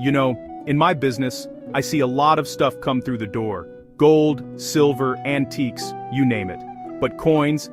You know, in my business, I see a lot of stuff come through the door. Gold, silver, antiques, you name it. But coins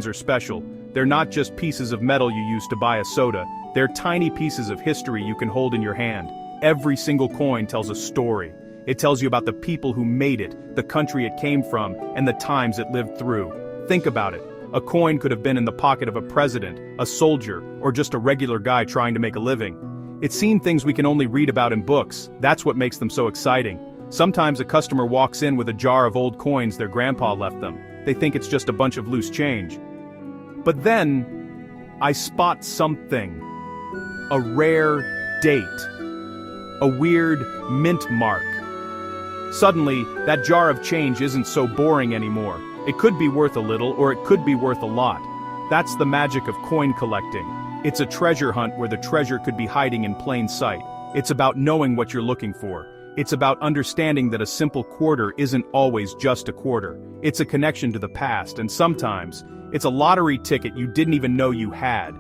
are special. They're not just pieces of metal you use to buy a soda. They're tiny pieces of history you can hold in your hand. Every single coin tells a story. It tells you about the people who made it, the country it came from, and the times it lived through. Think about it. A coin could have been in the pocket of a president, a soldier, or just a regular guy trying to make a living. It's seen things we can only read about in books. That's what makes them so exciting. Sometimes a customer walks in with a jar of old coins their grandpa left them. They think it's just a bunch of loose change. But then, I spot something. A rare date. A weird mint mark. Suddenly, that jar of change isn't so boring anymore. It could be worth a little, or it could be worth a lot. That's the magic of coin collecting. It's a treasure hunt where the treasure could be hiding in plain sight. It's about knowing what you're looking for. It's about understanding that a simple quarter isn't always just a quarter. It's a connection to the past, and sometimes, it's a lottery ticket you didn't even know you had.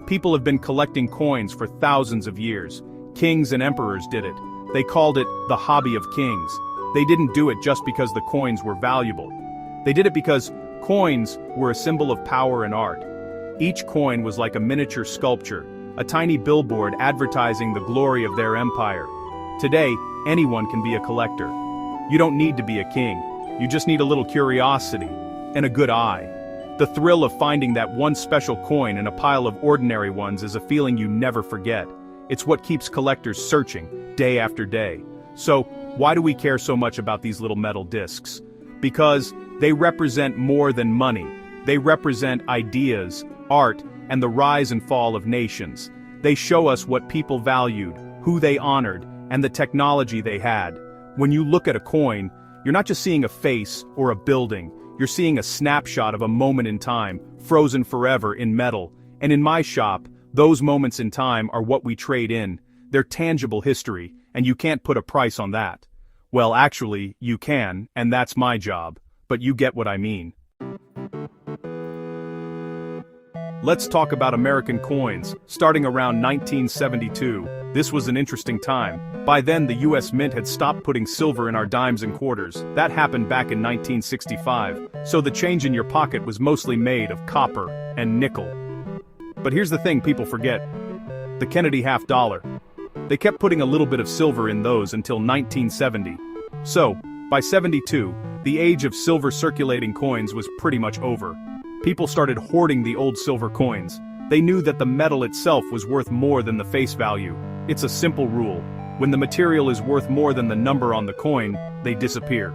People have been collecting coins for thousands of years. Kings and emperors did it. They called it the hobby of kings. They didn't do it just because the coins were valuable. They did it because coins were a symbol of power and art. Each coin was like a miniature sculpture, a tiny billboard advertising the glory of their empire. Today, anyone can be a collector. You don't need to be a king. You just need a little curiosity and a good eye. The thrill of finding that one special coin in a pile of ordinary ones is a feeling you never forget. It's what keeps collectors searching, day after day. So, why do we care so much about these little metal discs? Because they represent more than money. They represent ideas, art, and the rise and fall of nations. They show us what people valued, who they honored, and the technology they had. When you look at a coin, you're not just seeing a face or a building. You're seeing a snapshot of a moment in time, frozen forever in metal. And in my shop, those moments in time are what we trade in. They're tangible history, and you can't put a price on that. Well, actually, you can, and that's my job. But you get what I mean. Let's talk about American coins, starting around 1972. This was an interesting time. By then, the US Mint had stopped putting silver in our dimes and quarters. That happened back in 1965, so the change in your pocket was mostly made of copper and nickel. But here's the thing people forget. The Kennedy half dollar. They kept putting a little bit of silver in those until 1970. So, by 72, the age of silver circulating coins was pretty much over. People started hoarding the old silver coins. They knew that the metal itself was worth more than the face value. It's a simple rule. When the material is worth more than the number on the coin, they disappear.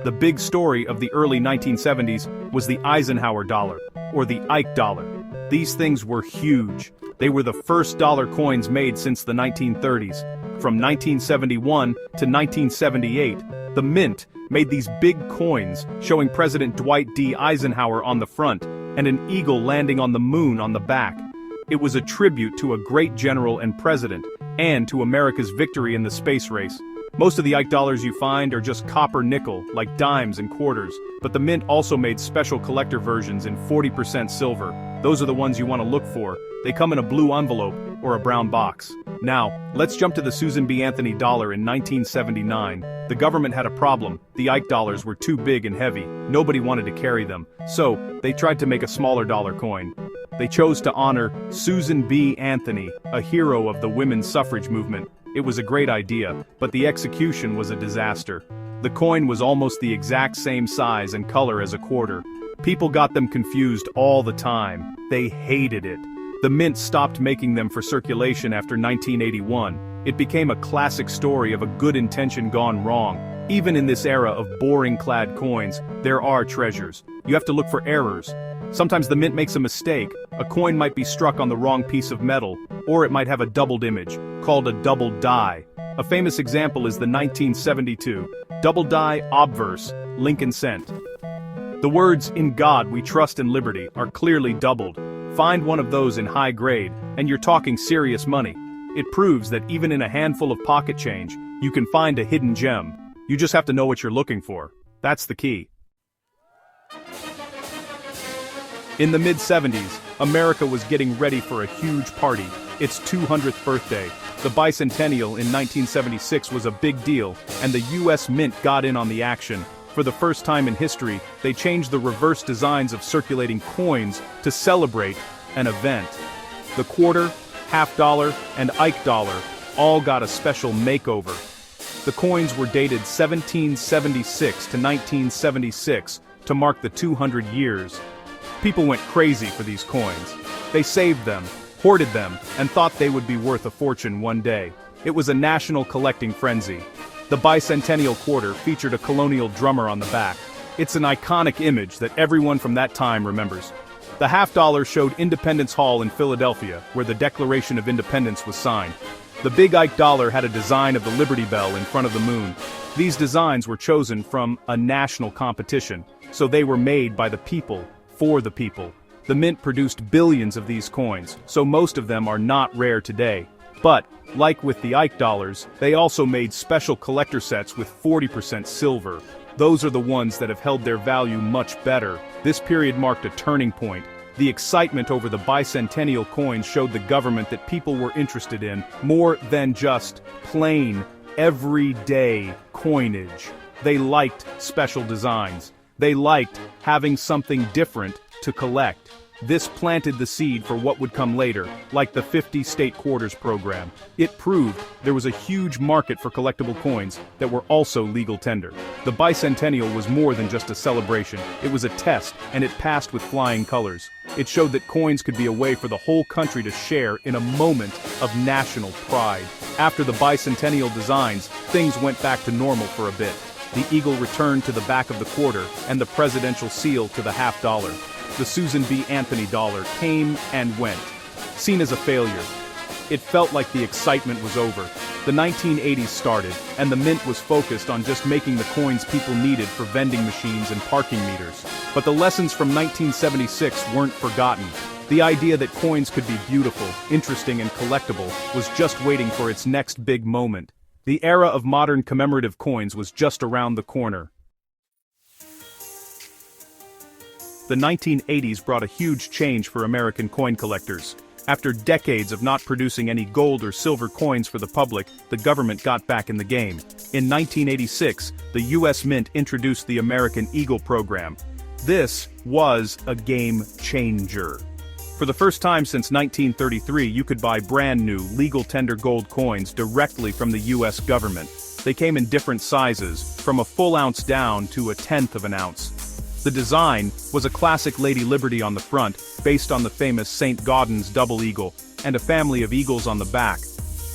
The big story of the early 1970s was the Eisenhower dollar, or the Ike dollar. These things were huge. They were the first dollar coins made since the 1930s. From 1971 to 1978, the Mint made these big coins showing President Dwight D. Eisenhower on the front and an eagle landing on the moon on the back. It was a tribute to a great general and president, and to America's victory in the space race. Most of the Ike dollars you find are just copper nickel, like dimes and quarters, but the Mint also made special collector versions in 40% silver. Those are the ones you want to look for. They come in a blue envelope or a brown box. Now, let's jump to the Susan B. Anthony dollar in 1979. The government had a problem. The Ike dollars were too big and heavy. Nobody wanted to carry them. So, they tried to make a smaller dollar coin. They chose to honor Susan B. Anthony, a hero of the women's suffrage movement. It was a great idea, but the execution was a disaster. The coin was almost the exact same size and color as a quarter. People got them confused all the time. They hated it. The Mint stopped making them for circulation after 1981. It became a classic story of a good intention gone wrong. Even in this era of boring-clad coins, there are treasures. You have to look for errors. Sometimes the Mint makes a mistake. A coin might be struck on the wrong piece of metal, or it might have a doubled image, called a double die. A famous example is the 1972 double die obverse Lincoln cent. The words, "In God we trust and liberty," are clearly doubled. Find one of those in high grade, and you're talking serious money. It proves that even in a handful of pocket change, you can find a hidden gem. You just have to know what you're looking for. That's the key. In the mid-70s, America was getting ready for a huge party. its 200th birthday. The bicentennial in 1976 was a big deal, and the US Mint got in on the action. For the first time in history, they changed the reverse designs of circulating coins to celebrate an event. The quarter, half dollar, and Ike dollar all got a special makeover. The coins were dated 1776 to 1976 to mark the 200 years. People went crazy for these coins. They saved them, hoarded them, and thought they would be worth a fortune one day. It was a national collecting frenzy. The bicentennial quarter featured a colonial drummer on the back. It's an iconic image that everyone from that time remembers. The half dollar showed Independence Hall in Philadelphia, where the Declaration of Independence was signed. The big Ike dollar had a design of the Liberty Bell in front of the moon. These designs were chosen from a national competition, so they were made by the people, for the people. The Mint produced billions of these coins, so most of them are not rare today. But, like with the Ike dollars, they also made special collector sets with 40% silver. Those are the ones that have held their value much better. This period marked a turning point. The excitement over the bicentennial coins showed the government that people were interested in more than just plain, everyday coinage. They liked special designs. They liked having something different to collect. This planted the seed for what would come later, like the 50 state quarters program. It proved there was a huge market for collectible coins that were also legal tender. The bicentennial was more than just a celebration. It was a test, and it passed with flying colors. It showed that coins could be a way for the whole country to share in a moment of national pride. After the bicentennial designs, things went back to normal for a bit. The eagle returned to the back of the quarter, and the presidential seal to the half dollar. The Susan B. Anthony dollar came and went, seen as a failure. It felt like the excitement was over. The 1980s started, and the Mint was focused on just making the coins people needed for vending machines and parking meters. But the lessons from 1976 weren't forgotten. The idea that coins could be beautiful, interesting, and collectible was just waiting for its next big moment. The era of modern commemorative coins was just around the corner. The 1980s brought a huge change for American coin collectors. After decades of not producing any gold or silver coins for the public, the government got back in the game. In 1986, the US Mint introduced the American Eagle program. This was a game changer. For the first time since 1933, you could buy brand new, legal tender gold coins directly from the US government. They came in different sizes, from a full ounce down to a tenth of an ounce. The design was a classic Lady Liberty on the front, based on the famous St. Gaudens double eagle, and a family of eagles on the back.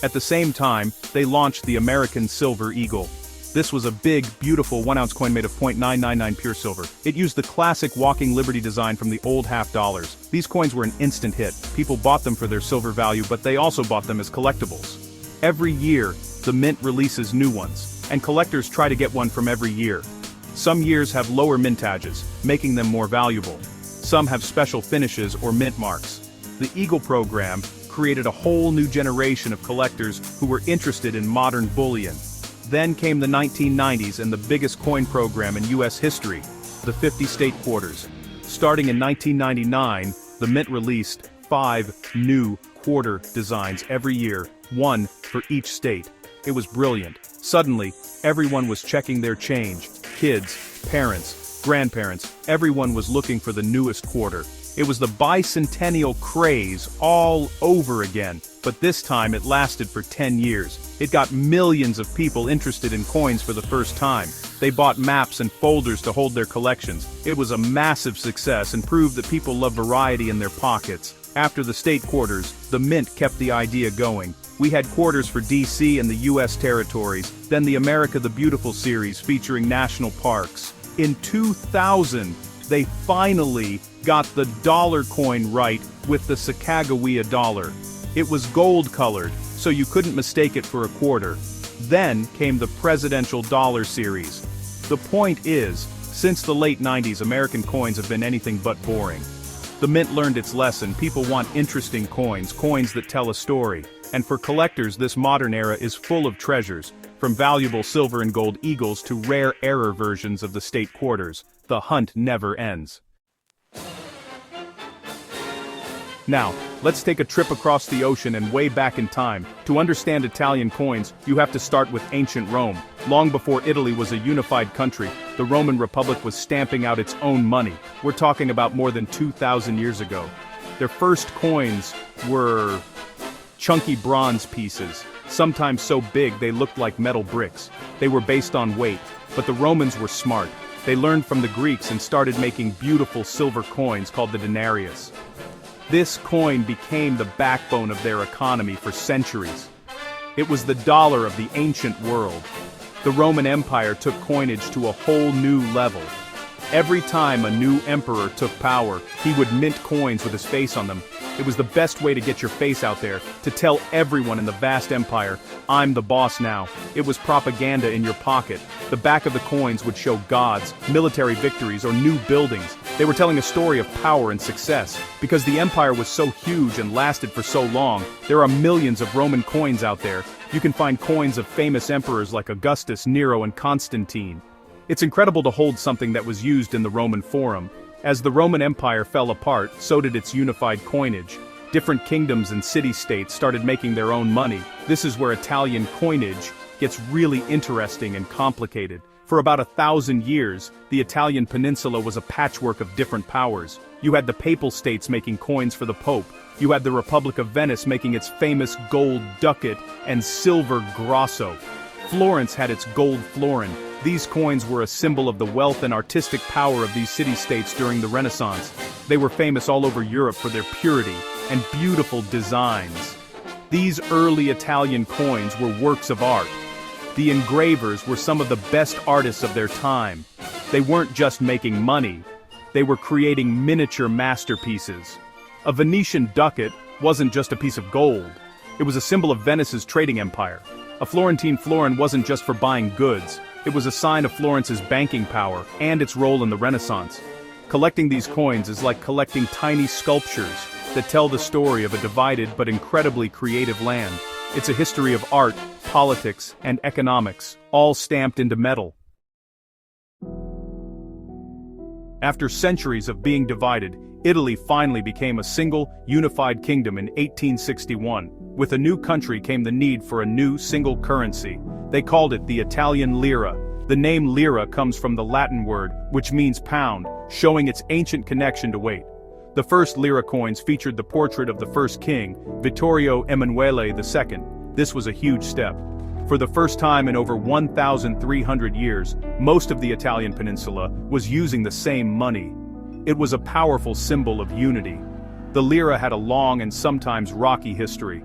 At the same time, they launched the American Silver Eagle. This was a big, beautiful 1-ounce coin made of .999 pure silver. It used the classic Walking Liberty design from the old half dollars. These coins were an instant hit. People bought them for their silver value, but they also bought them as collectibles. Every year, the Mint releases new ones, and collectors try to get one from every year. Some years have lower mintages, making them more valuable. Some have special finishes or mint marks. The Eagle program created a whole new generation of collectors who were interested in modern bullion. Then came the 1990s and the biggest coin program in US history, the 50 state quarters. Starting in 1999, the Mint released 5 new quarter designs every year, one for each state. It was brilliant. Suddenly, everyone was checking their change. Kids, parents, grandparents, everyone was looking for the newest quarter. It was the bicentennial craze all over again, but this time it lasted for 10 years. It got millions of people interested in coins for the first time. They bought maps and folders to hold their collections. It was a massive success and proved that people love variety in their pockets. After the state quarters, the Mint kept the idea going. We had quarters for DC and the US territories, then the America the Beautiful series featuring national parks. In 2000, they finally got the dollar coin right with the Sacagawea dollar. It was gold-colored, so you couldn't mistake it for a quarter. Then came the Presidential Dollar series. The point is, since the late 90s, American coins have been anything but boring. The Mint learned its lesson. People want interesting coins, coins that tell a story. And for collectors, this modern era is full of treasures, from valuable silver and gold eagles to rare error versions of the state quarters. The hunt never ends. Now, let's take a trip across the ocean and way back in time. To understand Italian coins, you have to start with ancient Rome. Long before Italy was a unified country, the Roman Republic was stamping out its own money. We're talking about more than 2,000 years ago. Their first coins were chunky bronze pieces, sometimes so big they looked like metal bricks. They were based on weight, but the Romans were smart. They learned from the Greeks and started making beautiful silver coins called the denarius. This coin became the backbone of their economy for centuries. It was the dollar of the ancient world. The Roman Empire took coinage to a whole new level. Every time a new emperor took power, he would mint coins with his face on them. It was the best way to get your face out there, to tell everyone in the vast empire, "I'm the boss now." It was propaganda in your pocket. The back of the coins would show gods, military victories, or new buildings. They were telling a story of power and success. Because the empire was so huge and lasted for so long, there are millions of Roman coins out there. You can find coins of famous emperors like Augustus, Nero, and Constantine. It's incredible to hold something that was used in the Roman Forum. As the Roman Empire fell apart, so did its unified coinage. Different kingdoms and city-states started making their own money. This is where Italian coinage gets really interesting and complicated. For about 1,000 years, the Italian peninsula was a patchwork of different powers. You had the Papal States making coins for the Pope. You had the Republic of Venice making its famous gold ducat and silver grosso. Florence had its gold florin. These coins were a symbol of the wealth and artistic power of these city-states during the Renaissance. They were famous all over Europe for their purity and beautiful designs. These early Italian coins were works of art. The engravers were some of the best artists of their time. They weren't just making money, they were creating miniature masterpieces. A Venetian ducat wasn't just a piece of gold. It was a symbol of Venice's trading empire. A Florentine florin wasn't just for buying goods. It was a sign of Florence's banking power and its role in the Renaissance. Collecting these coins is like collecting tiny sculptures that tell the story of a divided but incredibly creative land. It's a history of art, politics, and economics, all stamped into metal. After centuries of being divided, Italy finally became a single, unified kingdom in 1861. With a new country came the need for a new single currency. They called it the Italian lira. The name lira comes from the Latin word, which means pound, showing its ancient connection to weight. The first lira coins featured the portrait of the first king, Vittorio Emanuele II. This was a huge step. For the first time in over 1,300 years, most of the Italian peninsula was using the same money. It was a powerful symbol of unity. The lira had a long and sometimes rocky history.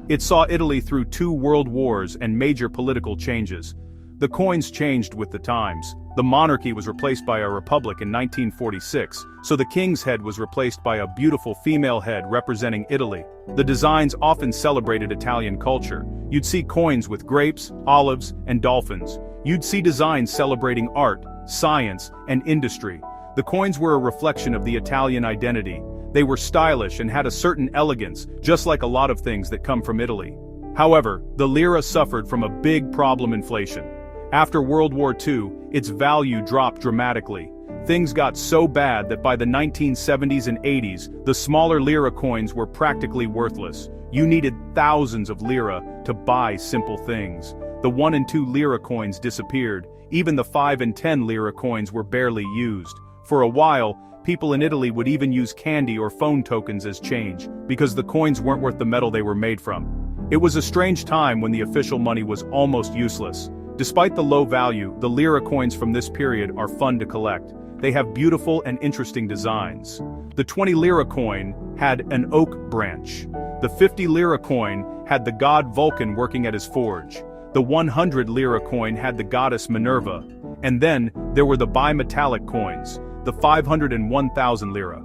It saw Italy through 2 world wars and major political changes. The coins changed with the times. The monarchy was replaced by a republic in 1946, so the king's head was replaced by a beautiful female head representing Italy. The designs often celebrated Italian culture. You'd see coins with grapes, olives, and dolphins. You'd see designs celebrating art, science, and industry. The coins were a reflection of the Italian identity. They were stylish and had a certain elegance, just like a lot of things that come from Italy. However, the lira suffered from a big problem: inflation. After World War II, its value dropped dramatically. Things got so bad that by the 1970s and 80s, the smaller lira coins were practically worthless. You needed thousands of lira to buy simple things. The 1 and 2 lira coins disappeared. Even the 5 and 10 lira coins were barely used. For a while, people in Italy would even use candy or phone tokens as change, because the coins weren't worth the metal they were made from. It was a strange time when the official money was almost useless. Despite the low value, the lira coins from this period are fun to collect. They have beautiful and interesting designs. The 20 lira coin had an oak branch. The 50 lira coin had the god Vulcan working at his forge. The 100 lira coin had the goddess Minerva. And then, there were the bimetallic coins, the 500 and 1,000 lira.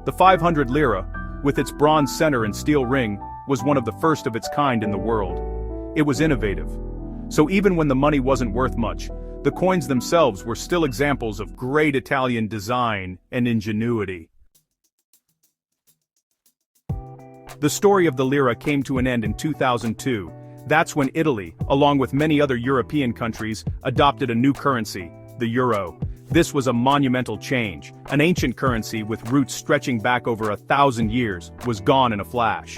The 500 lira, with its bronze center and steel ring, was one of the first of its kind in the world. It was innovative. So even when the money wasn't worth much, the coins themselves were still examples of great Italian design and ingenuity. The story of the lira came to an end in 2002. That's when Italy, along with many other European countries, adopted a new currency, the euro. This was a monumental change. An ancient currency with roots stretching back over 1,000 years was gone in a flash.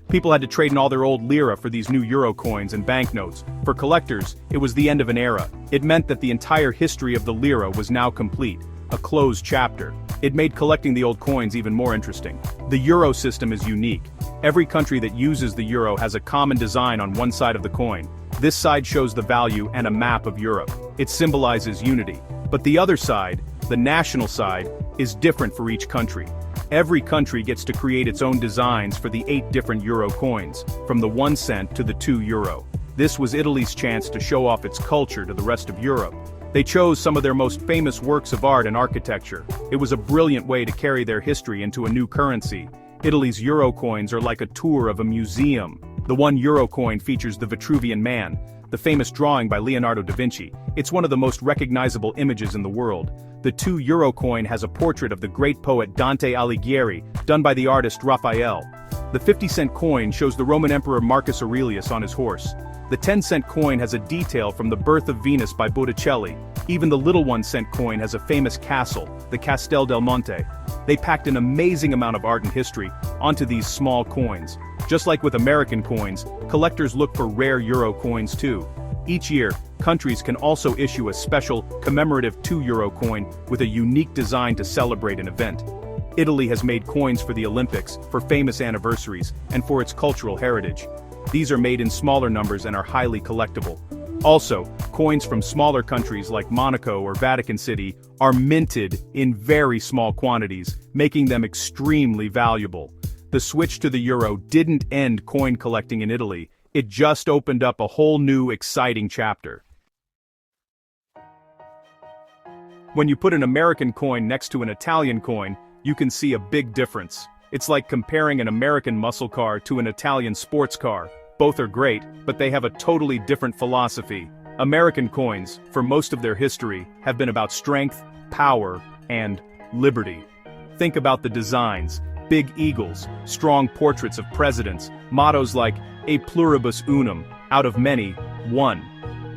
People had to trade in all their old lira for these new euro coins and banknotes. For collectors, it was the end of an era. It meant that the entire history of the lira was now complete, a closed chapter. It made collecting the old coins even more interesting. The euro system is unique. Every country that uses the euro has a common design on one side of the coin. This side shows the value and a map of Europe. It symbolizes unity. But the other side, the national side, is different for each country. Every country gets to create its own designs for the 8 different euro coins, from the 1 cent to the 2 euro. This was Italy's chance to show off its culture to the rest of Europe. They chose some of their most famous works of art and architecture. It was a brilliant way to carry their history into a new currency. Italy's euro coins are like a tour of a museum. The 1 euro coin features the Vitruvian Man, the famous drawing by Leonardo da Vinci. It's one of the most recognizable images in the world. The 2 euro coin has a portrait of the great poet Dante Alighieri, done by the artist Raphael. The 50-cent coin shows the Roman Emperor Marcus Aurelius on his horse. The 10-cent coin has a detail from The Birth of Venus by Botticelli. Even the little 1-cent coin has a famous castle, the Castel del Monte. They packed an amazing amount of art and history onto these small coins. Just like with American coins, collectors look for rare euro coins too. Each year, countries can also issue a special, commemorative 2 euro coin with a unique design to celebrate an event. Italy has made coins for the Olympics, for famous anniversaries, and for its cultural heritage. These are made in smaller numbers and are highly collectible. Also, coins from smaller countries like Monaco or Vatican City are minted in very small quantities, making them extremely valuable. The switch to the euro didn't end coin collecting in Italy, it just opened up a whole new exciting chapter. When you put an American coin next to an Italian coin, you can see a big difference. It's like comparing an American muscle car to an Italian sports car. Both are great, but they have a totally different philosophy. American coins, for most of their history, have been about strength, power, and liberty. Think about the designs: big eagles, strong portraits of presidents, mottos like "E pluribus unum," out of many, one.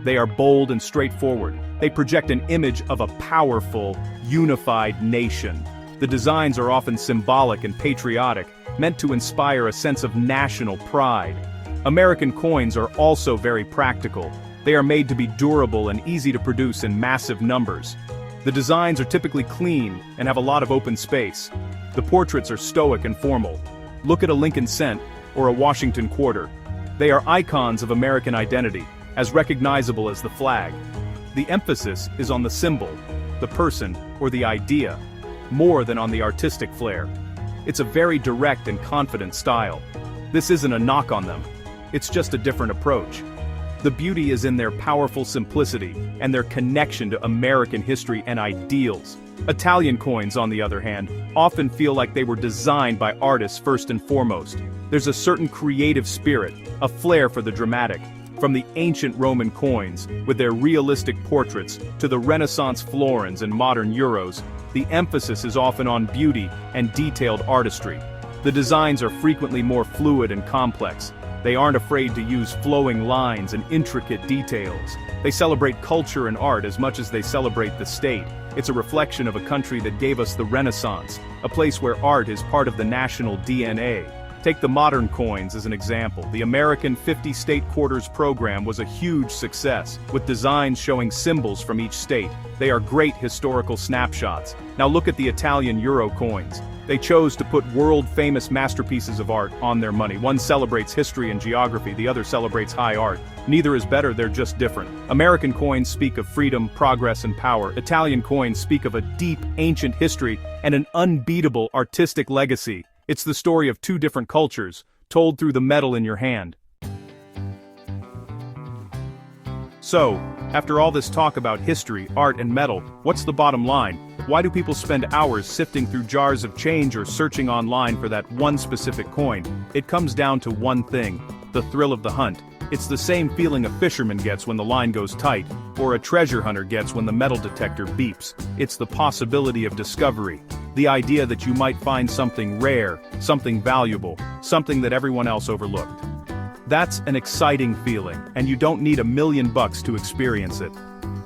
They are bold and straightforward. They project an image of a powerful, unified nation. The designs are often symbolic and patriotic, meant to inspire a sense of national pride. American coins are also very practical. They are made to be durable and easy to produce in massive numbers. The designs are typically clean and have a lot of open space. The portraits are stoic and formal. Look at a Lincoln cent or a Washington quarter. They are icons of American identity, as recognizable as the flag. The emphasis is on the symbol, the person, or the idea, more than on the artistic flair. It's a very direct and confident style. This isn't a knock on them. It's just a different approach. The beauty is in their powerful simplicity and their connection to American history and ideals. Italian coins, on the other hand, often feel like they were designed by artists first and foremost. There's a certain creative spirit, a flair for the dramatic. From the ancient Roman coins, with their realistic portraits, to the Renaissance florins and modern euros, the emphasis is often on beauty and detailed artistry. The designs are frequently more fluid and complex. They aren't afraid to use flowing lines and intricate details. They celebrate culture and art as much as they celebrate the state. It's a reflection of a country that gave us the Renaissance, a place where art is part of the national DNA. Take the modern coins as an example. The American 50 State Quarters program was a huge success, with designs showing symbols from each state. They are great historical snapshots. Now look at the Italian euro coins. They chose to put world-famous masterpieces of art on their money. One celebrates history and geography, the other celebrates high art. Neither is better, they're just different. American coins speak of freedom, progress, and power. Italian coins speak of a deep, ancient history and an unbeatable artistic legacy. It's the story of two different cultures, told through the metal in your hand. So, after all this talk about history, art, and metal, what's the bottom line? Why do people spend hours sifting through jars of change or searching online for that one specific coin? It comes down to one thing: the thrill of the hunt. It's the same feeling a fisherman gets when the line goes tight, or a treasure hunter gets when the metal detector beeps. It's the possibility of discovery. The idea that you might find something rare, something valuable, something that everyone else overlooked. That's an exciting feeling, and you don't need $1 million to experience it.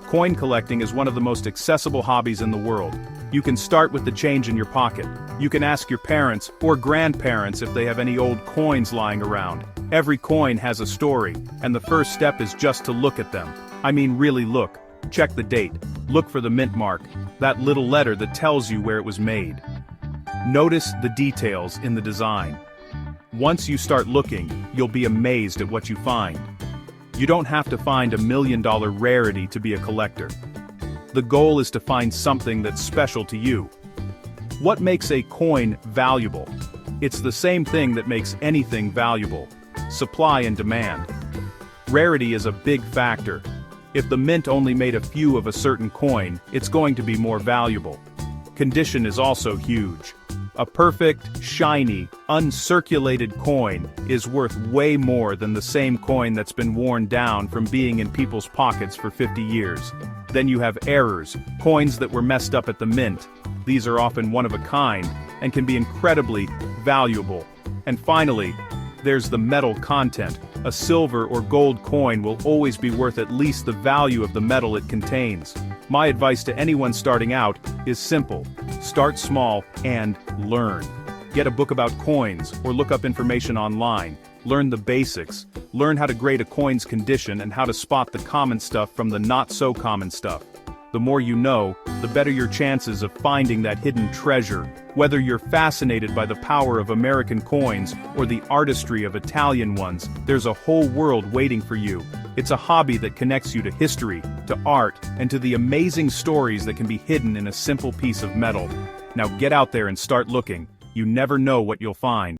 Coin collecting is one of the most accessible hobbies in the world. You can start with the change in your pocket. You can ask your parents or grandparents if they have any old coins lying around. Every coin has a story, and the first step is just to look at them. I mean, really look. Check the date. Look for the mint mark, that little letter that tells you where it was made. Notice the details in the design. Once you start looking, you'll be amazed at what you find. You don't have to find $1 million rarity to be a collector. The goal is to find something that's special to you. What makes a coin valuable? It's the same thing that makes anything valuable: supply and demand. Rarity is a big factor. If the mint only made a few of a certain coin, it's going to be more valuable. Condition is also huge. A perfect, shiny, uncirculated coin is worth way more than the same coin that's been worn down from being in people's pockets for 50 years. Then you have errors, coins that were messed up at the mint. These are often one of a kind, and can be incredibly valuable. And finally, there's the metal content. A silver or gold coin will always be worth at least the value of the metal it contains. My advice to anyone starting out is simple: start small and learn. Get a book about coins, or look up information online. Learn the basics. Learn how to grade a coin's condition and how to spot the common stuff from the not-so-common stuff. The more you know, the better your chances of finding that hidden treasure. Whether you're fascinated by the power of American coins or the artistry of Italian ones, there's a whole world waiting for you. It's a hobby that connects you to history, to art, and to the amazing stories that can be hidden in a simple piece of metal. Now get out there and start looking. You never know what you'll find.